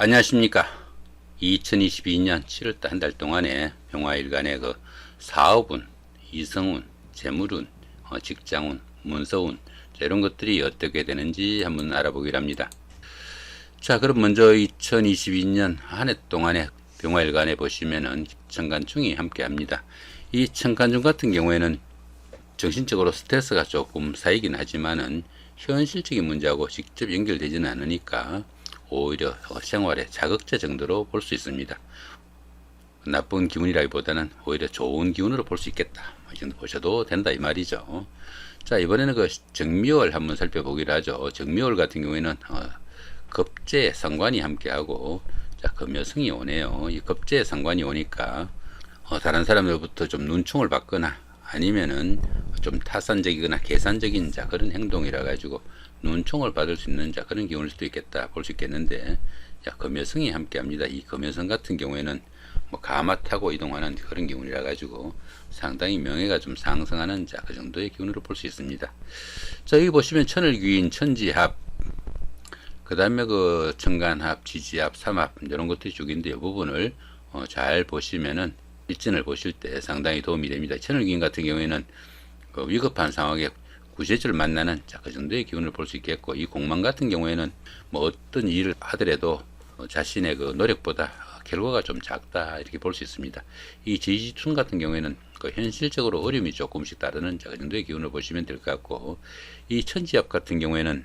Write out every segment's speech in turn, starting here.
안녕하십니까. 2022년 7월달 한 달 동안에 병화일간의 그 사업운, 이성운, 재물운, 직장운, 문서운, 이런 것들이 어떻게 되는지 한번 알아보기로 합니다. 자, 그럼 먼저 2022년 한 해 동안에 병화일간에 보시면은 천간충이 함께 합니다. 이 천간충 같은 경우에는 정신적으로 스트레스가 조금 쌓이긴 하지만은 현실적인 문제하고 직접 연결되지는 않으니까 오히려 생활의 자극제 정도로 볼 수 있습니다. 나쁜 기운이라기보다는 오히려 좋은 기운으로 볼 수 있겠다. 이 정도 보셔도 된다 이 말이죠. 자, 이번에는 그 정묘월 한번 살펴보기로 하죠. 정묘월 같은 경우에는 겁재 상관이 함께하고, 자, 금여성이 오네요. 이 겁재 상관이 오니까 다른 사람들부터 좀 눈총을 받거나 아니면은 좀 타산적이거나 계산적인 자 그런 행동이라 가지고 눈총을 받을 수 있는 자 그런 기운일 수도 있겠다 볼 수 있겠는데, 자, 금여성이 함께합니다. 이 금여성 같은 경우에는 뭐 가마 타고 이동하는 그런 기운이라 가지고 상당히 명예가 좀 상승하는 자 그 정도의 기운으로 볼 수 있습니다. 자, 여기 보시면 천을귀인, 천지합, 그 다음에 그 천간합, 지지합, 삼합 이런 것들이 죽인데 이 부분을 잘 보시면은 일진을 보실 때 상당히 도움이 됩니다. 천을귀인 같은 경우에는 그 위급한 상황에 구제주를 만나는 자, 그 정도의 기운을 볼 수 있겠고, 이 공망 같은 경우에는 뭐 어떤 일을 하더라도 자신의 그 노력보다 결과가 좀 작다 이렇게 볼 수 있습니다. 이 지지춘 같은 경우에는 그 현실적으로 어려움이 조금씩 따르는 자, 그 정도의 기운을 보시면 될 것 같고, 이 천지합 같은 경우에는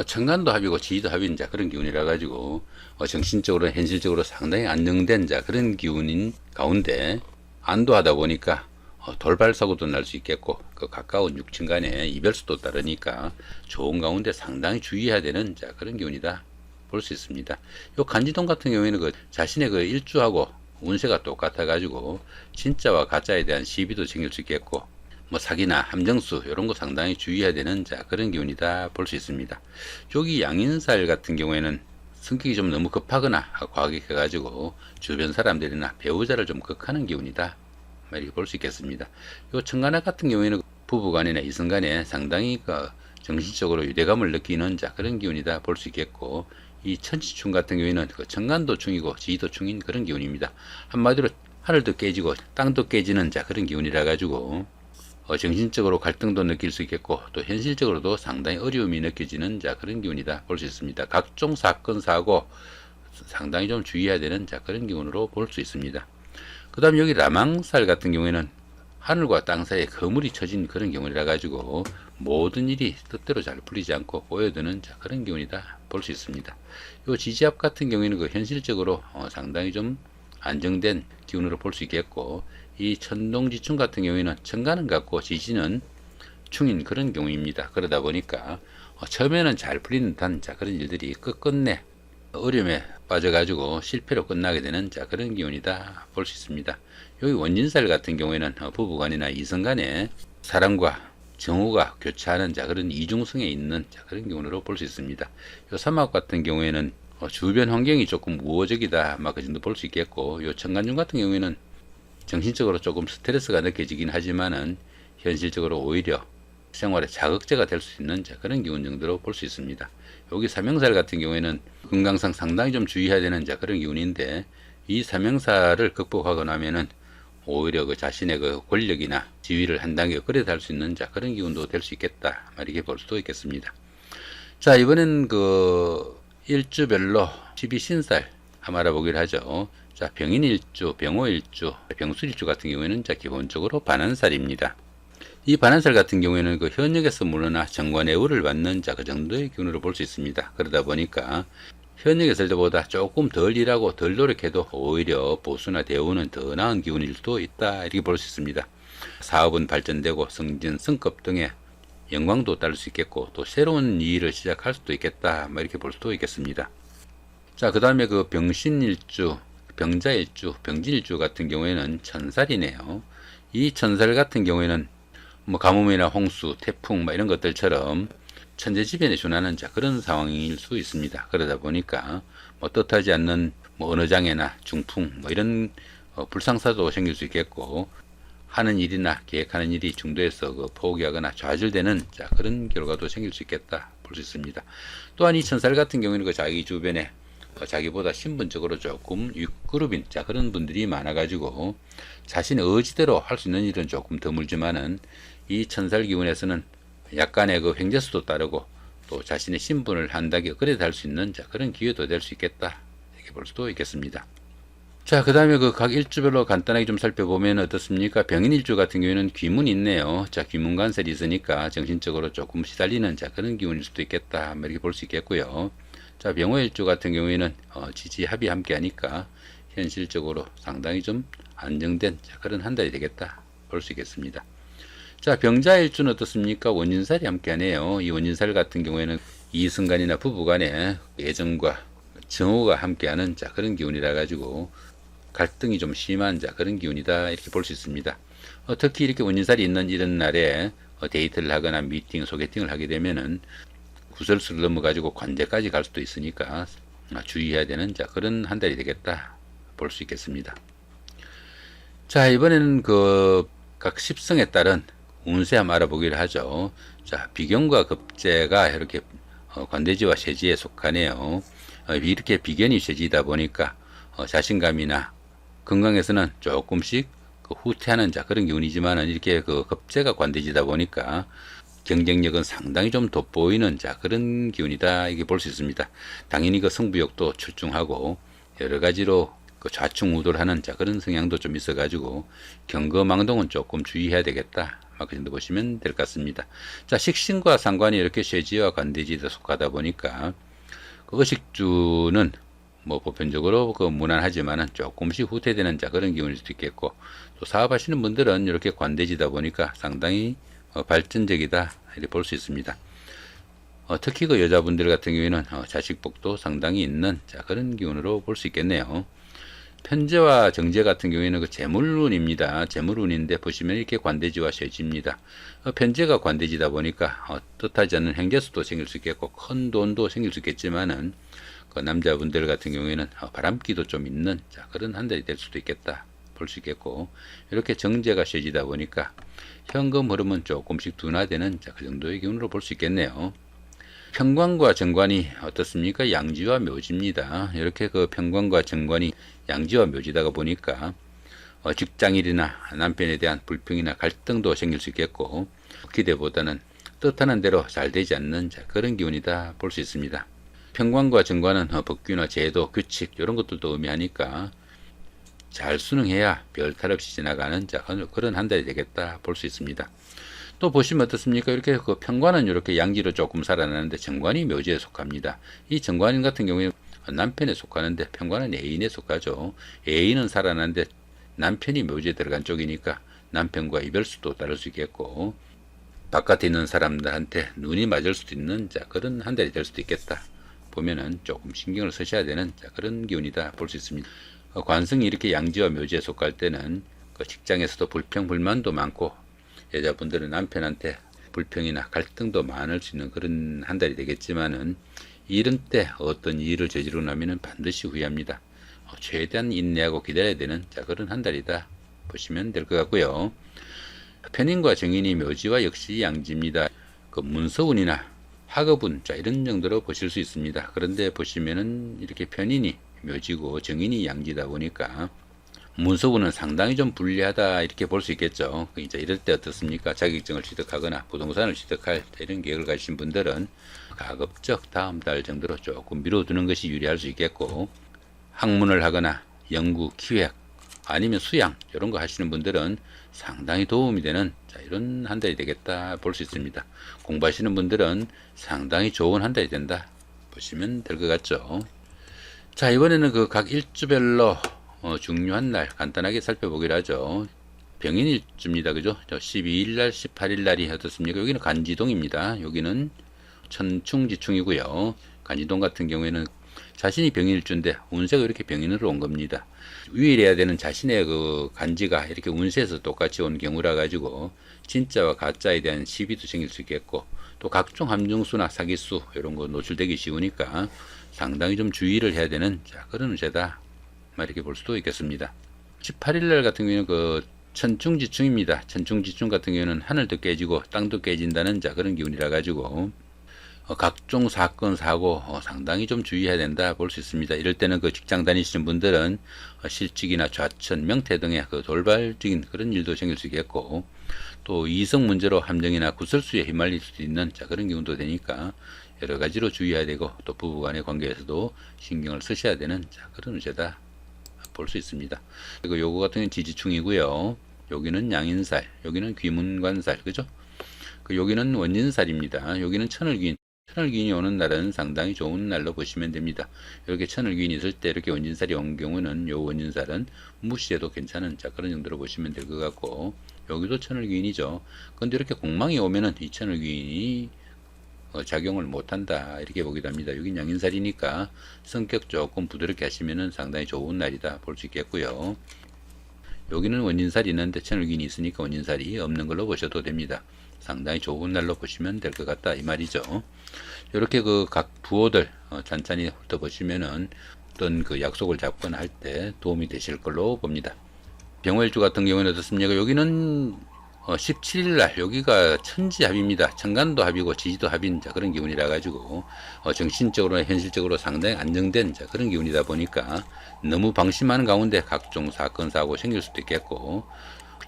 천간도 합이고 지지도 합인 자 그런 기운이라 가지고 정신적으로 현실적으로 상당히 안정된 자 그런 기운인 가운데 안도하다 보니까 돌발 사고도 날 수 있겠고, 그 가까운 육친 간에 이별수도 따르니까 좋은 가운데 상당히 주의해야 되는 자 그런 기운이다 볼 수 있습니다. 요 간지동 같은 경우에는 그 자신의 그 일주하고 운세가 똑같아 가지고 진짜와 가짜에 대한 시비도 생길 수 있겠고, 뭐 사기나 함정수 이런 거 상당히 주의해야 되는 자 그런 기운이다 볼 수 있습니다. 여기 양인살 같은 경우에는 성격이 좀 너무 급하거나 과격해 가지고 주변 사람들이나 배우자를 좀 극하는 기운이다 이렇게 볼 수 있겠습니다. 요 천간합 같은 경우에는 부부간이나 이성간에 상당히 그 정신적으로 유대감을 느끼는 자 그런 기운이다 볼 수 있겠고, 이 천지충 같은 경우에는 그 천간도 충이고 지지도 충인 그런 기운입니다. 한마디로 하늘도 깨지고 땅도 깨지는 자 그런 기운이라 가지고 정신적으로 갈등도 느낄 수 있겠고, 또 현실적으로도 상당히 어려움이 느껴지는 자 그런 기운이다 볼 수 있습니다. 각종 사건 사고 상당히 좀 주의해야 되는 자 그런 기운으로 볼 수 있습니다. 그 다음 여기 라망살 같은 경우에는 하늘과 땅 사이에 거물이 쳐진 그런 경우라 가지고 모든 일이 뜻대로 잘 풀리지 않고 꼬여드는 자 그런 기운이다 볼 수 있습니다. 요 지지합 같은 경우에는 그 현실적으로 상당히 좀 안정된 기운으로 볼 수 있겠고, 이 천동지충 같은 경우에는 천간은 같고 지지는 충인 그런 경우입니다. 그러다 보니까 처음에는 잘 풀리는 듯한 자 그런 일들이 끝끝내 어려움에 빠져가지고 실패로 끝나게 되는 자 그런 기운이다 볼 수 있습니다. 여기 원진살 같은 경우에는 부부간이나 이성간에 사랑과 정우가 교차하는 자 그런 이중성에 있는 자 그런 기운으로 볼 수 있습니다. 요 삼합 같은 경우에는 주변 환경이 조금 우호적이다 그 정도 볼 수 있겠고, 요 천간중 같은 경우에는 정신적으로 조금 스트레스가 느껴지긴 하지만은 현실적으로 오히려 생활에 자극제가 될 수 있는 자 그런 기운 정도로 볼 수 있습니다. 여기 삼형살 같은 경우에는 건강상 상당히 좀 주의해야 되는 자 그런 기운인데, 이 삼형살을 극복하고 나면은 오히려 그 자신의 그 권력이나 지위를 한 단계 업그레이드 할 수 있는 자 그런 기운도 될 수 있겠다 이렇게 볼 수도 있겠습니다. 자, 이번엔 그 일주별로 12신살 한번 알아보기로 하죠. 자, 병인일주, 병호일주, 병술일주 같은 경우에는 자 기본적으로 반한살입니다. 이 반한살 같은 경우에는 그 현역에서 물러나 정관애우를 받는 자 그 정도의 기운으로 볼 수 있습니다. 그러다 보니까 현역에 있을 때보다 조금 덜 일하고 덜 노력해도 오히려 보수나 대우는 더 나은 기운일 수도 있다 이렇게 볼 수 있습니다. 사업은 발전되고 승진, 승급 등의 영광도 따를 수 있겠고, 또 새로운 일을 시작할 수도 있겠다 이렇게 볼 수도 있겠습니다. 자, 그 다음에 그 병신일주, 병자일주, 병진일주 같은 경우에는 천살이네요. 이 천살 같은 경우에는 뭐 가뭄이나 홍수, 태풍 이런 것들처럼 천재지변에 준하는 자 그런 상황일 수 있습니다. 그러다 보니까 뭐 뜻하지 않는 뭐 어느 장애나 중풍 이런 불상사도 생길 수 있겠고, 하는 일이나 계획하는 일이 중도에서 그 포기하거나 좌절되는 자 그런 결과도 생길 수 있겠다 볼 수 있습니다. 또한 이 천살 같은 경우에는 그 자기 주변에 자기보다 신분적으로 조금 윗그룹인 자 그런 분들이 많아가지고 자신의 의지대로 할 수 있는 일은 조금 드물지만은 이 천살기운에서는 약간의 그 횡재수도 따르고 또 자신의 신분을 한다기 그래도 할 수 있는 자 그런 기회도 될 수 있겠다 이렇게 볼 수도 있겠습니다. 자, 그 다음에 그 각 일주별로 간단하게 좀 살펴보면 어떻습니까? 병인일주 같은 경우에는 귀문이 있네요. 자, 귀문간설이 있으니까 정신적으로 조금 시달리는 자 그런 기운일 수도 있겠다 이렇게 볼 수 있겠고요. 자, 병호일주 같은 경우에는 지지합이 함께 하니까 현실적으로 상당히 좀 안정된 자 그런 한 달이 되겠다 볼 수 있겠습니다. 자, 병자일주는 어떻습니까? 원진살이 함께 하네요. 이 원진살 같은 경우에는 이승간이나 부부간에 애정과 정오가 함께하는 자 그런 기운이라 가지고 갈등이 좀 심한 자 그런 기운이다 이렇게 볼 수 있습니다. 특히 이렇게 원진살이 있는 이런 날에 데이트를 하거나 미팅, 소개팅을 하게 되면은 구설수를 넘어가지고 관제까지 갈 수도 있으니까 주의해야 되는 자 그런 한 달이 되겠다 볼 수 있겠습니다. 자, 이번에는 그 각 십성에 따른 운세 한번 알아보기를 하죠. 자, 비견과 급제가 이렇게 관대지와 쇠지에 속하네요. 이렇게 비견이 쇠지다 보니까 자신감이나 건강에서는 조금씩 그 후퇴하는 자 그런 기운이지만은 이렇게 그 급제가 관대지다 보니까 경쟁력은 상당히 좀 돋보이는 자 그런 기운이다 이게 볼 수 있습니다. 당연히 그 승부욕도 출중하고 여러 가지로 그 좌충우돌하는 자 그런 성향도 좀 있어가지고 경거망동은 조금 주의해야 되겠다. 그 정도 보시면 될 것 같습니다. 자, 식신과 상관이 이렇게 쇠지와 관대지에 속하다 보니까 그 의식주는 뭐 보편적으로 그 무난하지만은 조금씩 후퇴되는 자 그런 기운일 수도 있겠고 또 사업하시는 분들은 이렇게 관대지다 보니까 상당히 발전적이다 이렇게 볼 수 있습니다. 특히 그 여자분들 같은 경우에는 자식복도 상당히 있는 자 그런 기운으로 볼 수 있겠네요. 편재와 정제 같은 경우에는 그 재물운입니다. 재물운인데 보시면 이렇게 관대지와 쇠지입니다. 편재가 관대지다 보니까 뜻하지 않는 행재수도 생길 수 있겠고 큰 돈도 생길 수 있겠지만은 그 남자분들 같은 경우에는 바람기도 좀 있는 자 그런 한 달이 될 수도 있겠다 볼 수 있겠고 이렇게 정제가 쇠지다 보니까 현금 흐름은 조금씩 둔화되는 자 그 정도의 기운으로 볼 수 있겠네요. 편관과 정관이 어떻습니까? 양지와 묘지입니다. 이렇게 그 편관과 정관이 양지와 묘지다가 보니까 직장일이나 남편에 대한 불평이나 갈등도 생길 수 있겠고 기대보다는 뜻하는 대로 잘 되지 않는 자 그런 기운이다 볼 수 있습니다. 편관과 정관은 법규나 제도, 규칙 이런 것들도 의미하니까 잘 순응해야 별탈 없이 지나가는 자 그런 한 달이 되겠다 볼 수 있습니다. 또 보시면 어떻습니까? 이렇게 그 편관은 이렇게 양지로 조금 살아나는데 정관이 묘지에 속합니다. 이 정관 같은 경우에 남편에 속하는데 편관은 애인에 속하죠. 애인은 살아나는데 남편이 묘지에 들어간 쪽이니까 남편과 이별수도 따를 수 있겠고 바깥에 있는 사람들한테 눈이 맞을 수도 있는 자 그런 한 달이 될 수도 있겠다. 보면은 조금 신경을 쓰셔야 되는 자 그런 기운이다 볼 수 있습니다. 관성이 이렇게 양지와 묘지에 속할 때는 그 직장에서도 불평 불만도 많고 여자분들은 남편한테 불평이나 갈등도 많을 수 있는 그런 한 달이 되겠지만은 이런 때 어떤 일을 저지르고 나면은 반드시 후회합니다. 최대한 인내하고 기다려야 되는 자 그런 한 달이다 보시면 될 것 같고요. 편인과 정인이 묘지와 역시 양지입니다. 그 문서운이나 학업운 자 이런 정도로 보실 수 있습니다. 그런데 보시면은 이렇게 편인이 묘지고 정인이 양지다 보니까 문서운은 상당히 좀 불리하다 이렇게 볼 수 있겠죠. 이제 이럴 때 어떻습니까? 자격증을 취득하거나 부동산을 취득할 이런 계획을 가지신 분들은 가급적 다음 달 정도로 조금 미뤄두는 것이 유리할 수 있겠고 학문을 하거나 연구, 기획 아니면 수양 이런 거 하시는 분들은 상당히 도움이 되는 자 이런 한 달이 되겠다 볼 수 있습니다. 공부하시는 분들은 상당히 좋은 한 달이 된다 보시면 될 것 같죠. 자, 이번에는 그 각 일주별로 중요한 날 간단하게 살펴보기로 하죠. 병인일주입니다. 그죠? 12일날, 18일날이 어떻습니까? 여기는 간지동입니다. 여기는 천충지충이고요. 간지동 같은 경우에는 자신이 병인일주인데 운세가 이렇게 병인으로 온 겁니다. 유일해야 되는 자신의 그 간지가 이렇게 운세에서 똑같이 온 경우라 가지고 진짜와 가짜에 대한 시비도 생길 수 있겠고 또 각종 함정수나 사기수 이런 거 노출되기 쉬우니까 상당히 좀 주의를 해야 되는 자 그런 운세다. 이렇게 볼 수도 있겠습니다. 18일날 같은 경우에는 그 천충지충입니다. 천충지충 같은 경우에는 하늘도 깨지고 땅도 깨진다는 자 그런 기운이라 가지고 각종 사건 사고 상당히 좀 주의해야 된다 볼 수 있습니다. 이럴 때는 그 직장 다니시는 분들은 실직이나 좌천, 명퇴 등의 그 돌발적인 그런 일도 생길 수 있겠고, 또 이성 문제로 함정이나 구설수에 휘말릴 수 있는 그런 경우도 되니까 여러 가지로 주의해야 되고, 또 부부간의 관계에서도 신경을 쓰셔야 되는 그런 문제다 볼 수 있습니다. 그리고 요거 같은 경우는 지지충이고요. 여기는 양인살, 여기는 귀문관살, 그죠? 여기는 원진살입니다. 여기는 천을귀인. 천을귀인이 오는 날은 상당히 좋은 날로 보시면 됩니다. 이렇게 천을귀인이 있을 때 이렇게 원진살이 온 경우는 요 원진살은 무시해도 괜찮은 그런 정도로 보시면 될 것 같고, 여기도 천을귀인이죠. 근데 이렇게 공망이 오면은 이 천을귀인이 작용을 못한다 이렇게 보기도 합니다. 여긴 양인살이니까 성격 조금 부드럽게 하시면은 상당히 좋은 날이다 볼 수 있겠고요. 여기는 원진살이 있는데 천을귀인이 있으니까 원진살이 없는 걸로 보셔도 됩니다. 상당히 좋은 날로 보시면 될 것 같다 이 말이죠. 이렇게 그 각 부호들 찬찬히 훑어보시면은 어떤 그 약속을 잡거나 할 때 도움이 되실 걸로 봅니다. 병월주 같은 경우는 어떻습니까? 여기는 17일 날 여기가 천지합입니다. 천간도 합이고 지지도 합인 그런 기운이라 가지고 정신적으로 현실적으로 상당히 안정된 그런 기운이다 보니까 너무 방심하는 가운데 각종 사건 사고 생길 수도 있겠고,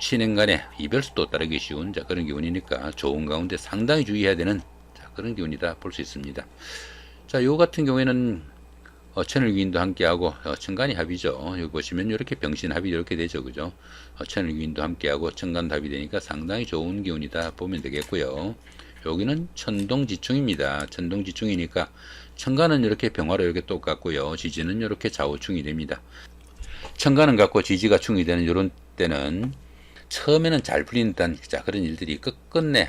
친행 간에 이별수도 따르기 쉬운 그런 기운이니까 좋은 가운데 상당히 주의해야 되는 그런 기운이다 볼 수 있습니다. 자, 요 같은 경우에는 천을귀인도 함께하고 천간이 합이죠. 여기 보시면 이렇게 병신합이 이렇게 되죠, 그죠? 천을귀인도 함께하고 천간도 합이 되니까 상당히 좋은 기운이다 보면 되겠고요. 여기는 천동지충입니다. 천동지충이니까 천간은 이렇게 병화로 이렇게 똑같고요. 지지는 이렇게 좌우충이 됩니다. 천간은 같고 지지가 충이 되는 이런 때는 처음에는 잘 풀린다는 그런 일들이 끝끝내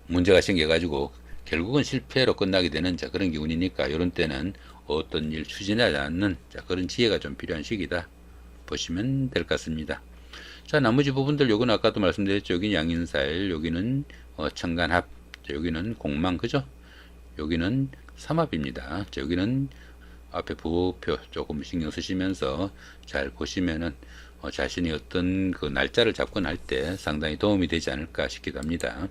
문제가 생겨가지고 결국은 실패로 끝나게 되는 그런 기운이니까 이런 때는 어떤 일 추진하지 않는 그런 지혜가 좀 필요한 시기다 보시면 될 것 같습니다. 자, 나머지 부분들 요건 아까도 말씀드렸죠. 여기는 양인살, 여기는 천간합, 여기는 공망, 그죠? 여기는 삼합입니다. 여기는 앞에 부호표 조금 신경 쓰시면서 잘 보시면은 자신이 어떤 그 날짜를 잡거나 할 때 상당히 도움이 되지 않을까 싶기도 합니다.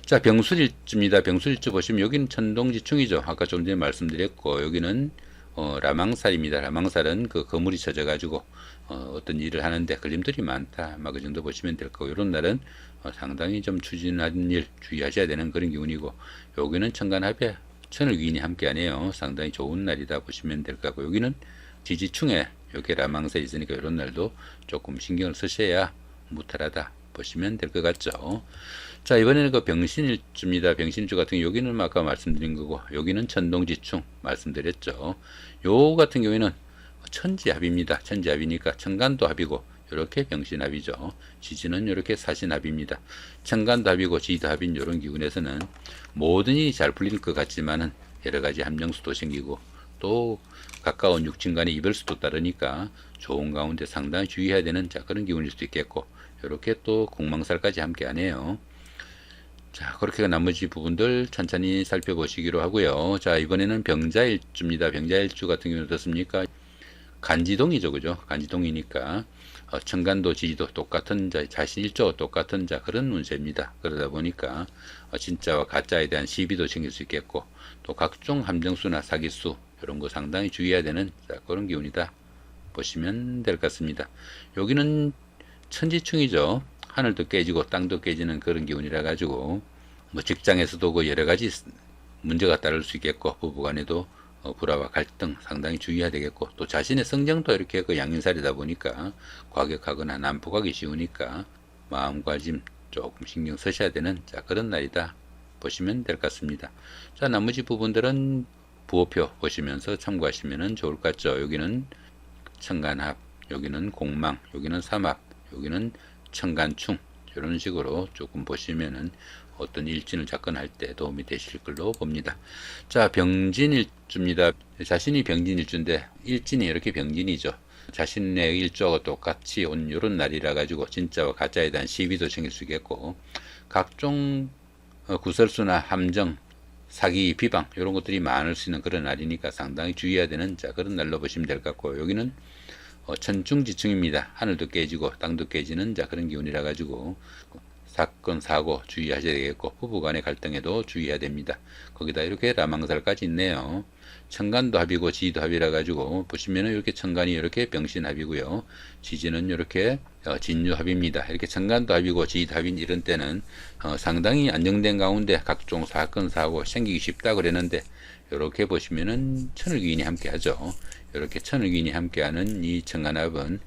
자, 병술일주입니다. 병술일주 보시면 여기는 천동지충이죠. 아까 좀 전에 말씀드렸고, 여기는 라망살입니다. 라망살은 그 거물이 쳐져 가지고 어떤 일을 하는데 걸림돌이 많다, 막 그 정도 보시면 될 거고, 이런 날은 상당히 좀 추진하는 일 주의하셔야 되는 그런 기운이고, 여기는 천간합에 천을귀인이 함께하네요. 상당히 좋은 날이다 보시면 될 것 같고, 여기는 지지충에 이렇게 라망살이 있으니까 이런 날도 조금 신경을 쓰셔야 무탈하다 보시면 될 것 같죠. 자, 이번에는 그 병신일주입니다. 병신일주 같은 경우 여기는 아까 말씀드린 거고, 여기는 천동지충 말씀드렸죠. 요 같은 경우에는 천지합입니다. 천지합이니까 천간도 합이고 이렇게 병신합이죠. 지지는 이렇게 사신합입니다. 천간도 합이고 지지도 합인 이런 기운에서는 모든 일이 잘 풀릴 것 같지만은 여러 가지 함정수도 생기고 또 가까운 육친 간의 이별수도 따르니까 좋은 가운데 상당히 주의해야 되는 그런 기운일 수도 있겠고, 이렇게 또 공망살까지 함께 하네요. 자, 그렇게 나머지 부분들 천천히 살펴보시기로 하고요. 자, 이번에는 병자일주입니다. 병자일주 같은 경우는 어떻습니까? 간지동이죠, 그죠? 간지동이니까 천간도 지지도 똑같은 자신 일조 똑같은 그런 운세입니다. 그러다 보니까 진짜와 가짜에 대한 시비도 생길 수 있겠고, 또 각종 함정수나 사기수 이런 거 상당히 주의해야 되는 그런 기운이다 보시면 될 것 같습니다. 여기는 천지충이죠. 하늘도 깨지고 땅도 깨지는 그런 기운이라 가지고 뭐 직장에서도 그 여러 가지 문제가 따를 수 있겠고, 부부간에도 불화와 갈등 상당히 주의해야 되겠고, 또 자신의 성정도 이렇게 그 양인살이다 보니까 과격하거나 난폭하기 쉬우니까 마음가짐 조금 신경 쓰셔야 되는 그런 날이다 보시면 될 것 같습니다. 자, 나머지 부분들은 부호표 보시면서 참고하시면 좋을 것 같죠. 여기는 천간합, 여기는 공망, 여기는 삼합, 여기는 천간충, 이런 식으로 조금 보시면은 어떤 일진을 접근할 때 도움이 되실 걸로 봅니다. 자, 병진일주입니다. 자신이 병진일주인데 일진이 이렇게 병진이죠. 자신의 일주하고 똑같이 온 이런 날이라 가지고 진짜와 가짜에 대한 시비도 생길 수 있겠고, 각종 구설수나 함정, 사기, 비방 이런 것들이 많을 수 있는 그런 날이니까 상당히 주의해야 되는 그런 날로 보시면 될 것 같고, 여기는 천중지충입니다. 하늘도 깨지고 땅도 깨지는 그런 기운이라 가지고 사건, 사고 주의하셔야 되겠고 부부간의 갈등에도 주의해야 됩니다. 거기다 이렇게 라망살까지 있네요. 천간도 합이고 지지도 합이라 가지고 보시면은 이렇게 천간이 이렇게 병신합이고요. 지지는 이렇게 진유합입니다. 이렇게 천간도 합이고 지지도 합인 이런 때는 상당히 안정된 가운데 각종 사건, 사고 생기기 쉽다 그랬는데 이렇게 보시면은 천을기인이 함께하죠. 이렇게 천을기인이 함께하는 이 천간합은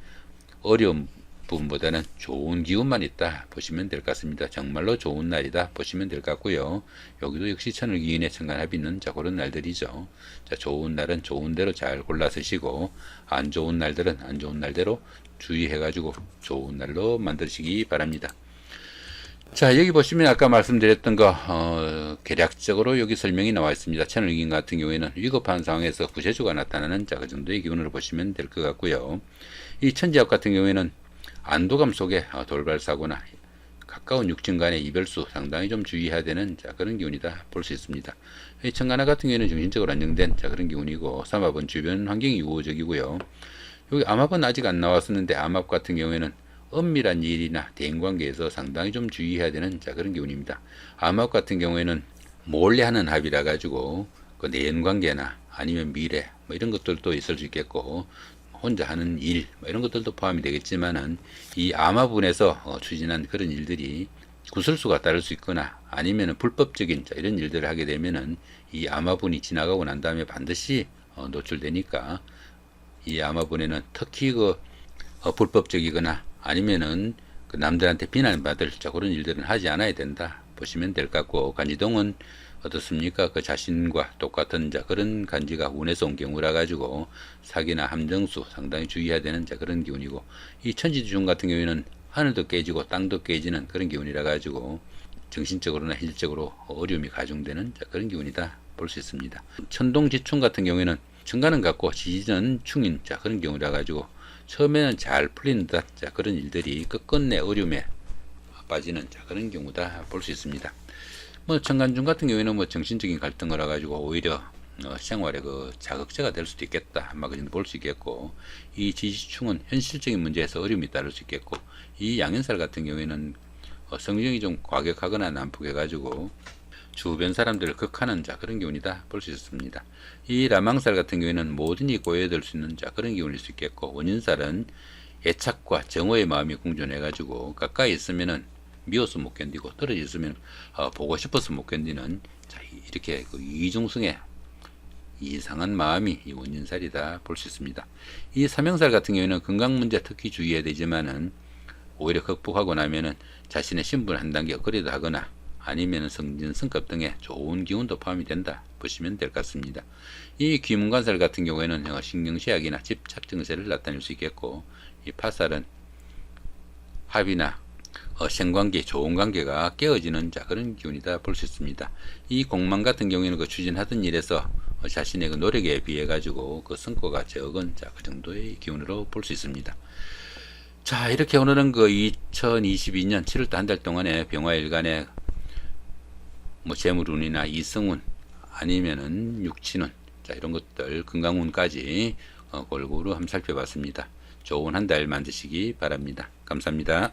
어려운 부분보다는 좋은 기운만 있다 보시면 될 것 같습니다. 정말로 좋은 날이다 보시면 될 것 같고요. 여기도 역시 천을기인의 천간합이 있는 자 그런 날들이죠. 자, 좋은 날은 좋은 대로 잘 골라 쓰시고 안 좋은 날들은 안 좋은 날대로 주의해 가지고 좋은 날로 만드시기 바랍니다. 자, 여기 보시면 아까 말씀드렸던 거 계략적으로 여기 설명이 나와 있습니다. 천을기인 같은 경우에는 위급한 상황에서 구세주가 나타나는 자 그 정도의 기운으로 보시면 될 것 같고요. 이 천지합 같은 경우에는 안도감 속에 돌발사고나 가까운 육진 간의 이별수 상당히 좀 주의해야 되는 자 그런 기운이다 볼 수 있습니다. 이 천간합 같은 경우에는 정신적으로 안정된 자 그런 기운이고 삼합은 주변 환경이 우호적이고요. 여기 암합은 아직 안 나왔었는데 암합 같은 경우에는 엄밀한 일이나 대인관계에서 상당히 좀 주의해야 되는 자 그런 기운입니다. 암합 같은 경우에는 몰래 하는 합이라 가지고 그 내연관계나 아니면 미래 뭐 이런 것들도 있을 수 있겠고 혼자 하는 일 이런 것들도 포함이 되겠지만은 이 암화분에서 추진한 그런 일들이 구설수가 따를 수 있거나 아니면은 불법적인 이런 일들을 하게 되면은 이 암화분이 지나가고 난 다음에 반드시 노출되니까 이 암화분에는 특히 그 불법적이거나 아니면은 그 남들한테 비난받을 그런 일들은 하지 않아야 된다 보시면 될 것 같고 간지동은 어떻습니까? 그 자신과 똑같은 자 그런 간지가 운에서 온 경우라 가지고 사기나 함정수 상당히 주의해야 되는 자 그런 기운이고 이 천지주중 같은 경우에는 하늘도 깨지고 땅도 깨지는 그런 기운이라 가지고 정신적으로나 현실적으로 어려움이 가중되는 자 그런 기운이다 볼 수 있습니다. 천동지충 같은 경우에는 천간은 같고 지지는 충인 자 그런 경우라 가지고 처음에는 잘 풀리는 듯 자 그런 일들이 끝끝내 어려움에 빠지는 자 그런 경우다 볼 수 있습니다. 뭐 천간중 같은 경우에는 뭐 정신적인 갈등을 해가지고 오히려 생활에 그 자극제가 될 수도 있겠다 아마 그 정도 볼 수 있겠고 이 지지충은 현실적인 문제에서 어려움이 따를 수 있겠고 이 양현살 같은 경우에는 성정이 좀 과격하거나 난폭해가지고 주변 사람들을 극하는 자 그런 기운이다 볼 수 있습니다. 이 라망살 같은 경우에는 모든이 고여될 수 있는 자 그런 기운일 수 있겠고 원인살은 애착과 정오의 마음이 공존해가지고 가까이 있으면은 미워서 못 견디고 떨어져 있으면 보고 싶어서 못 견디는 자, 이렇게 그 이중성의 이상한 마음이 이 원인살이다 볼 수 있습니다. 이 삼형살 같은 경우에는 건강 문제 특히 주의해야 되지만은 오히려 극복하고 나면은 자신의 신분 한 단계 업그레이드 하거나 아니면 성진 성급 등의 좋은 기운도 포함이 된다 보시면 될 것 같습니다. 이 귀문관살 같은 경우에는 신경쇠약이나 집착 증세를 나타낼 수 있겠고 이 파살은 합이나 생관계, 좋은 관계가 깨어지는 자 그런 기운이다 볼 수 있습니다. 이 공망 같은 경우에는 그 추진하던 일에서 자신의 그 노력에 비해 가지고 그 성과가 적은 자 그 정도의 기운으로 볼 수 있습니다. 자 이렇게 오늘은 그 2022년 7월달 한 달 동안의 병화일간의 뭐 재물운이나 이성운 아니면은 육친운 자 이런 것들 건강운까지 골고루 한번 살펴봤습니다. 좋은 한 달 만드시기 바랍니다. 감사합니다.